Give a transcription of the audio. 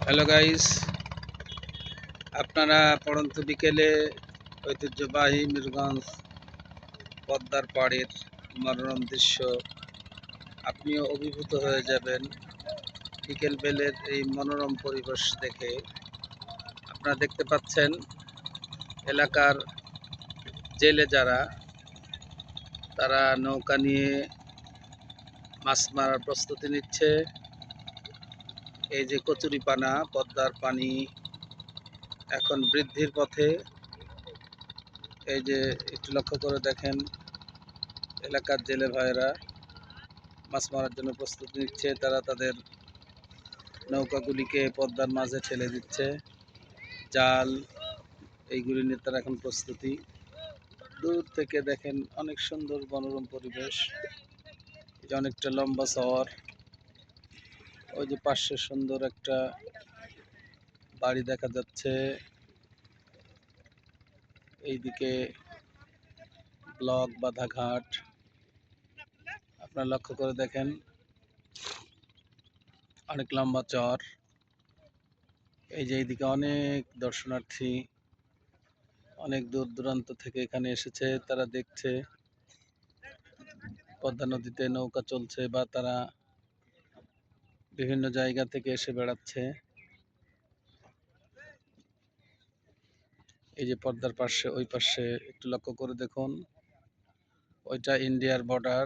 Hello guys, আপনারা পড়ন্ত বিকেলে ঐতিহ্যবাহী মিরগঞ্জ পদ্মার পাড়ের মনোরম দৃশ্য আপনিও অভিভূত হয়ে যাবেন। বিকেল বেলের এই মনোরম পরিবেশ দেখে আপনারা দেখতে পাচ্ছেন এলাকার জেলে যারা তারা নৌকা নিয়ে মাছ মারার প্রস্তুতি নিচ্ছে। এই যে কচুরিপানা, পদ্মার পানি এখন বৃদ্ধির পথে। এই যে একটু লক্ষ্য করে দেখেন, এলাকার জেলে ভাইয়েরা মাছ মারার জন্য প্রস্তুতি নিচ্ছে। তারা তাদের নৌকাগুলিকে পদ্মার মাঝে ঠেলে দিচ্ছে, জাল এইগুলি নিয়ে তারা এখন প্রস্তুতি। দূর থেকে দেখেন অনেক সুন্দর মনোরম পরিবেশ। এটা অনেকটা লম্বা শহর। ওই যে পাশে সুন্দর একটা বাড়ি দেখা যাচ্ছে। এইদিকে ব্লক বাধাঘাট আপনারা লক্ষ্য করে দেখেন, অনেক লম্বা চর। এই যে এইদিকে অনেক দর্শনার্থী অনেক দূর দূরান্ত থেকে এখানে এসেছে। তারা দেখছে পদ্মা নদীতে নৌকা চলছে বা তারা বিভিন্ন জায়গা থেকে এসে বেড়াচ্ছে। এই যে পদ্মার পাশে, ওই পাশে একটু লক্ষ্য করে দেখুন, ওইটা ইন্ডিয়ার বর্ডার।